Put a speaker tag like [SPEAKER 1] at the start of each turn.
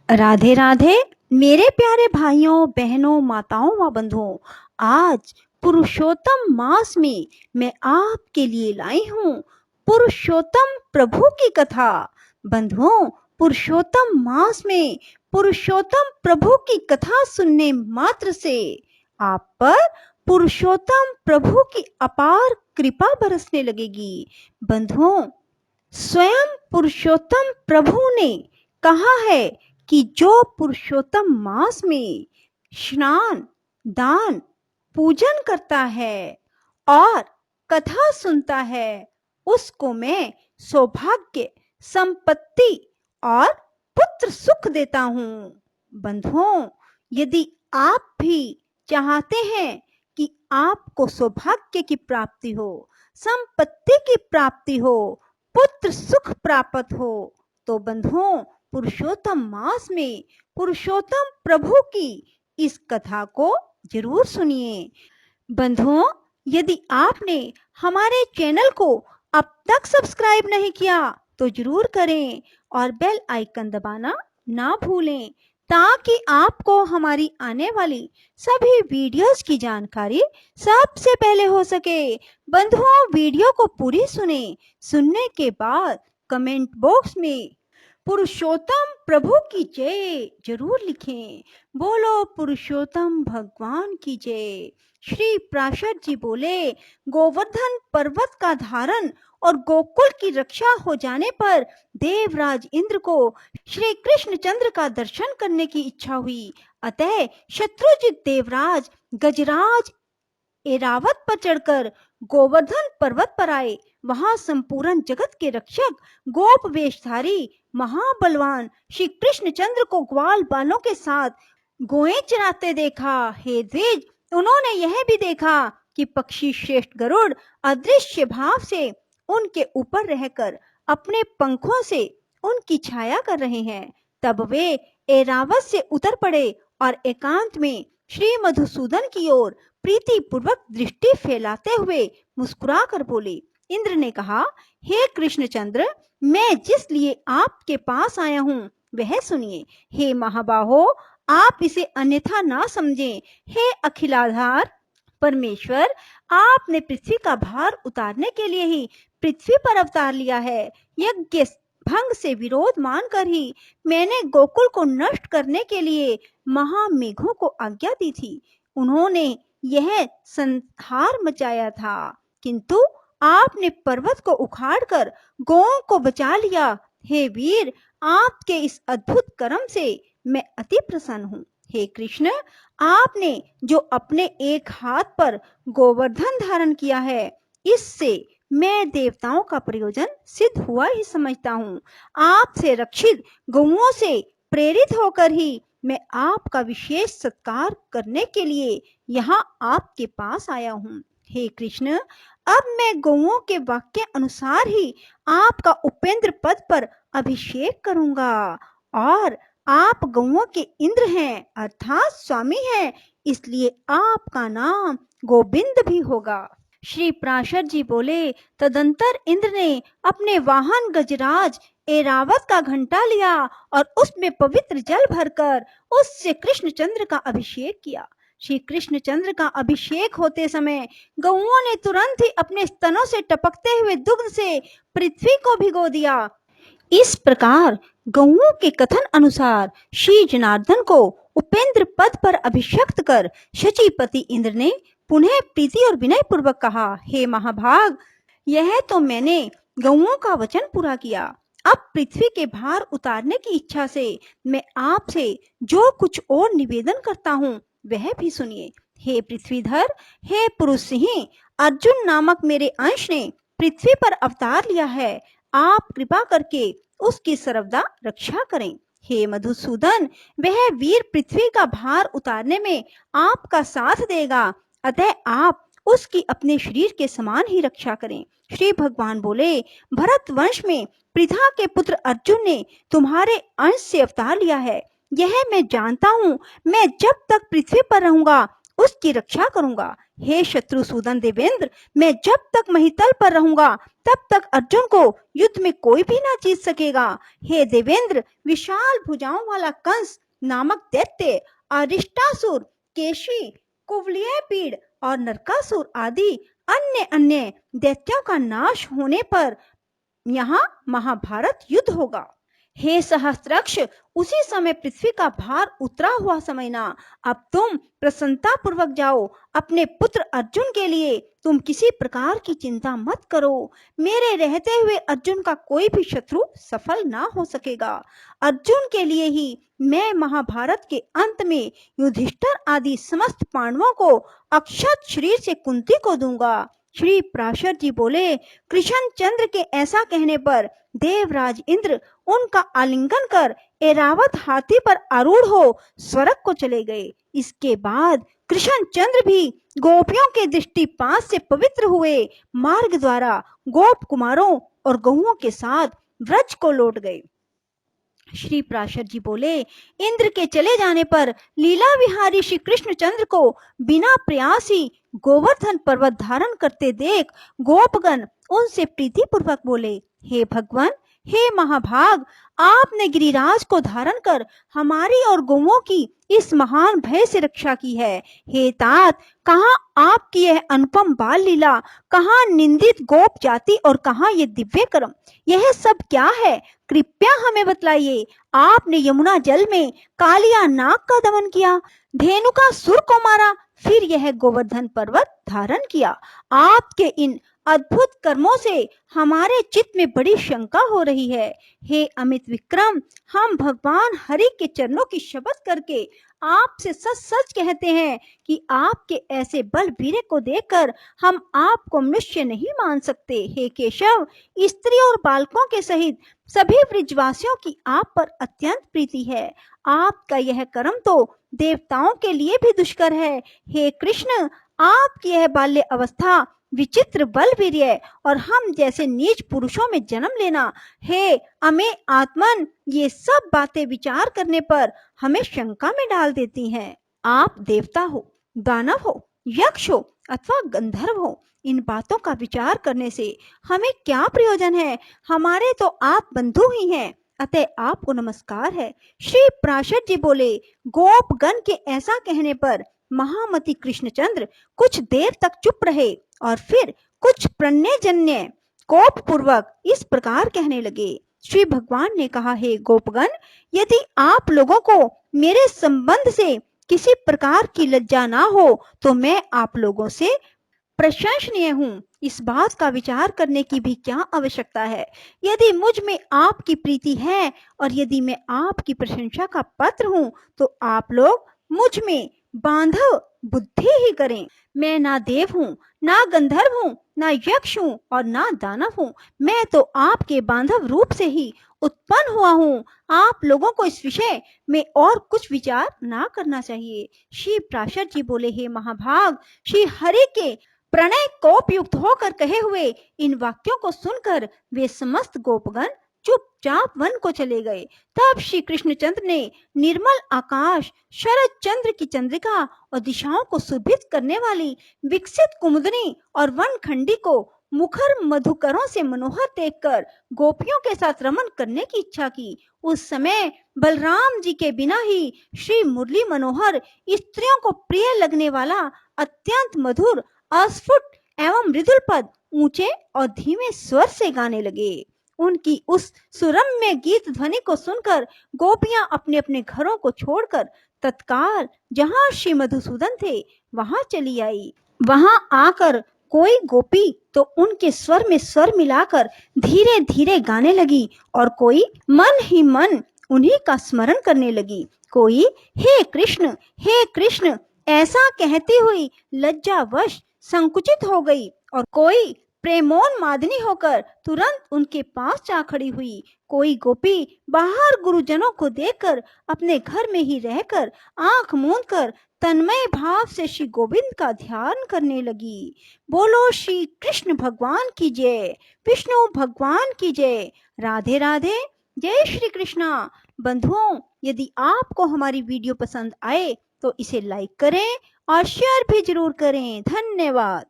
[SPEAKER 1] राधे राधे मेरे प्यारे भाइयों बहनों माताओं व बंधुओं। आज पुरुषोत्तम मास में मैं आपके लिए लाई हूँ पुरुषोत्तम प्रभु की कथा। बंधुओं, पुरुषोत्तम मास में पुरुषोत्तम प्रभु की कथा सुनने मात्र से आप पर पुरुषोत्तम प्रभु की अपार कृपा बरसने लगेगी। बंधुओं, स्वयं पुरुषोत्तम प्रभु ने कहा है कि जो पुरुषोत्तम मास में स्नान, दान, पूजन करता है और कथा सुनता है, उसको मैं सौभाग्य, संपत्ति और पुत्र सुख देता हूँ। बंधुओं, यदि आप भी चाहते हैं कि आपको सौभाग्य की प्राप्ति हो, संपत्ति की प्राप्ति हो, पुत्र सुख प्राप्त हो, तो बंधुओं, पुरुषोत्तम मास में पुरुषोत्तम प्रभु की इस कथा को जरूर सुनिए। बंधुओं, यदि आपने हमारे चैनल को अब तक सब्सक्राइब नहीं किया तो जरूर करें और बेल आइकन दबाना ना भूलें, ताकि आपको हमारी आने वाली सभी वीडियोस की जानकारी सबसे पहले हो सके। बंधुओं, वीडियो को पूरी सुने। सुनने के बाद कमेंट बॉक्स में पुरुषोत्तम प्रभु की जय जरूर लिखें। बोलो पुरुषोत्तम भगवान की जय। श्री प्राशर जी बोले, गोवर्धन पर्वत का धारण और गोकुल की रक्षा हो जाने पर देवराज इंद्र को श्री कृष्णचंद्र का दर्शन करने की इच्छा हुई। अतः शत्रुजित देवराज गजराज एरावत पर चढ़कर गोवर्धन पर्वत पर आए। वहां संपूर्ण जगत के रक्षक गोप वेशधारी महाबलवान श्री कृष्णचंद्र को ग्वाल बालों के साथ गोएं चराते देखा। हे द्विज, उन्होंने यह भी देखा कि पक्षी श्रेष्ठ गरुड़ अदृश्य भाव से उनके ऊपर रहकर अपने पंखों से उनकी छाया कर रहे हैं। तब वे एरावत से उतर पड़े और एकांत में श्री मधुसूदन की ओर प्रीति पूर्वक दृष्टि फैलाते हुए मुस्कुरा कर बोले। इंद्र ने कहा, हे कृष्णचंद्र, मैं जिस लिए आपके पास आया हूँ वह सुनिए। हे महाबाहो, आप इसे अन्यथा ना समझें। हे अखिलाधार परमेश्वर, आपने पृथ्वी का भार उतारने के लिए ही पृथ्वी पर अवतार लिया है। यज्ञ भंग से विरोध मानकर ही मैंने गोकुल को नष्ट करने के लिए महामेघों को आज्ञा दी थी। उन्होंने यह संहार मचाया था, किंतु आपने पर्वत को उखाड़कर गौओं को बचा लिया। हे वीर, आपके इस अद्भुत कर्म से मैं अति प्रसन्न हूँ। हे कृष्ण, आपने जो अपने एक हाथ पर गोवर्धन धारण किया है, इससे मैं देवताओं का प्रयोजन सिद्ध हुआ ही समझता हूँ। आपसे रक्षित गौओं से प्रेरित होकर ही मैं आपका विशेष सत्कार करने के लिए यहाँ आपके पास आया हूँ। हे कृष्ण, अब मैं गौओं के वाक्य अनुसार ही आपका उपेंद्र पद पर अभिषेक करूंगा और आप गौओं के इंद्र हैं अर्थात स्वामी हैं, इसलिए आपका नाम गोविंद भी होगा। श्री प्राशर जी बोले, तदंतर इंद्र ने अपने वाहन गजराज एरावत का घंटा लिया और उसमें पवित्र जल भरकर उससे कृष्णचंद्र का अभिषेक किया। श्री कृष्णचंद्र का अभिषेक होते समय गौओं ने तुरंत ही अपने स्तनों से टपकते हुए दुग्ध से पृथ्वी को भिगो दिया। इस प्रकार गौओं के कथन अनुसार श्री जनार्दन को उपेंद्र पद पर अभिषिक्त कर शचीपति इंद्र ने पुनः प्रीति और विनय पूर्वक कहा, हे महाभाग, यह तो मैंने गौओं का वचन पूरा किया। अब पृथ्वी के भार उतारने की इच्छा से मैं आपसे जो कुछ और निवेदन करता हूँ वह भी सुनिए। हे पृथ्वीधर, हे पुरुष सिंह, अर्जुन नामक मेरे अंश ने पृथ्वी पर अवतार लिया है। आप कृपा करके उसकी सर्वदा रक्षा करें। हे मधुसूदन, वह वीर पृथ्वी का भार उतारने में आपका साथ देगा, अतः आप उसकी अपने शरीर के समान ही रक्षा करें। श्री भगवान बोले, भरत वंश में पृथा के पुत्र अर्जुन ने तुम्हारे अंश से अवतार लिया है, यह मैं जानता हूँ। मैं जब तक पृथ्वी पर रहूंगा उसकी रक्षा करूंगा। हे शत्रुसूदन देवेंद्र, मैं जब तक महितल पर रहूंगा तब तक अर्जुन को युद्ध में कोई भी ना जीत सकेगा। हे देवेंद्र, विशाल भुजाओं वाला कंस नामक दैत्य, अरिष्टासुर, केशी, कुवलयपीड़ और नरकासुर आदि अन्य अन्य दैत्यों का नाश होने पर यहाँ महाभारत युद्ध होगा। हे सहस्त्रक्ष, उसी समय पृथ्वी का भार उतरा हुआ समझना। अब तुम प्रसन्नता पूर्वक जाओ। अपने पुत्र अर्जुन के लिए तुम किसी प्रकार की चिंता मत करो। मेरे रहते हुए अर्जुन का कोई भी शत्रु सफल ना हो सकेगा। अर्जुन के लिए ही मैं महाभारत के अंत में युधिष्ठिर आदि समस्त पांडवों को अक्षत शरीर से कुंती को दूंगा। श्री पराशर जी बोले, कृष्ण चंद्र के ऐसा कहने पर देवराज इंद्र उनका आलिंगन कर ऐरावत हाथी पर आरूढ़ हो स्वर्ग को चले गए। इसके बाद कृष्ण चंद्र भी गोपियों के दृष्टिपात से पवित्र हुए मार्ग द्वारा गोप कुमारों और गहुओं के साथ व्रज को लौट गए। श्री पराशर जी बोले, इंद्र के चले जाने पर लीला विहारी श्री कृष्णचंद्र को बिना प्रयास ही गोवर्धन पर्वत धारण करते देख गोपगण उनसे प्रीति पूर्वक बोले, हे भगवान, हे महाभाग, आपने गिरिराज को धारण कर हमारी और गौओं की इस महान भय से रक्षा की है। हे तात, कहाँ आपकी यह अनुपम बाल लीला, कहाँ निंदित गोप जाति और कहाँ ये दिव्य कर्म, यह सब क्या है? कृपया हमें बतलाइए। आपने यमुना जल में कालिया नाग का दमन किया, धेनुका सुर को मारा, फिर यह गोवर्धन पर्वत धारण किया। आपके इन अद्भुत कर्मों से हमारे चित्त में बड़ी शंका हो रही है। हे अमित विक्रम, हम भगवान हरि के चरणों की शपथ करके आपसे सच सच कहते हैं कि आपके ऐसे बल वीर्य को देखकर हम आपको मनुष्य नहीं मान सकते। हे केशव, स्त्री और बालकों के सहित सभी ब्रजवासियों की आप पर अत्यंत प्रीति है। आपका यह कर्म तो देवताओं के लिए भी दुष्कर है। हे कृष्ण, आपकी यह बाल्य अवस्था, विचित्र बल वीर्य और हम जैसे नीच पुरुषों में जन्म लेना, हे अमे आत्मन, ये सब बातें विचार करने पर हमें शंका में डाल देती हैं। आप देवता हो, दानव हो, यक्ष हो अथवा गंधर्व हो, इन बातों का विचार करने से हमें क्या प्रयोजन है? हमारे तो आप बंधु ही हैं, अतः आपको नमस्कार है। श्री पराशर जी बोले, गोपगण के ऐसा कहने पर महामति कृष्णचंद्र कुछ देर तक चुप रहे और फिर कुछ प्रणयजन्य कोप पूर्वक इस प्रकार कहने लगे। श्री भगवान ने कहा, हे गोपगण, यदि आप लोगों को मेरे संबंध से किसी प्रकार की लज्जा ना हो तो मैं आप लोगों से प्रशंसनीय हूँ। इस बात का विचार करने की भी क्या आवश्यकता है? यदि मुझ में आपकी प्रीति है और यदि मैं आपकी प्रशंसा का पात्र हूँ तो आप लोग मुझ में बांधव बुद्धि ही करें। मैं ना देव हूँ, ना गंधर्व हूँ, ना यक्ष हूँ और ना दानव हूँ। मैं तो आपके बांधव रूप से ही उत्पन्न हुआ हूँ। आप लोगों को इस विषय में और कुछ विचार ना करना चाहिए। श्री पराशर जी बोले, हे महाभाग, श्री हरि के प्रणय कोप युक्त होकर कहे हुए इन वाक्यों को सुनकर वे समस्त गोपगण चुपचाप वन को चले गए। तब श्री कृष्णचंद्र ने निर्मल आकाश, शरद चंद्र की चंद्रिका और दिशाओं को सुरभित करने वाली विकसित कुमुदनी और वन खंडी को मुखर मधुकरों से मनोहर देखकर गोपियों के साथ रमन करने की इच्छा की। उस समय बलराम जी के बिना ही श्री मुरली मनोहर, स्त्रियों को प्रिय लगने वाला अत्यंत मधुर, अस्फुट एवं मृदुल पद ऊंचे और धीमे स्वर से गाने लगे। उनकी उस सुरम्य गीत ध्वनि को सुनकर गोपियां अपने अपने घरों को छोड़कर तत्काल जहां श्री मधुसूदन थे वहां चली आई। वहां आकर कोई गोपी तो उनके स्वर में स्वर मिलाकर धीरे धीरे गाने लगी और कोई मन ही मन उन्हीं का स्मरण करने लगी। कोई हे कृष्ण ऐसा कहती हुई लज्जावश संकुचित हो गई और कोई प्रेमोन्मादिनी होकर तुरंत उनके पास जा खड़ी हुई। कोई गोपी बाहर गुरुजनों को देखकर अपने घर में ही रहकर आंख मूंद कर तन्मय भाव से श्री गोविंद का ध्यान करने लगी। बोलो श्री कृष्ण भगवान की जय, विष्णु भगवान की जय। राधे राधे, जय श्री कृष्णा। बंधुओं, यदि आपको हमारी वीडियो पसंद आए तो इसे लाइक करें और शेयर भी ज़रूर करें। धन्यवाद।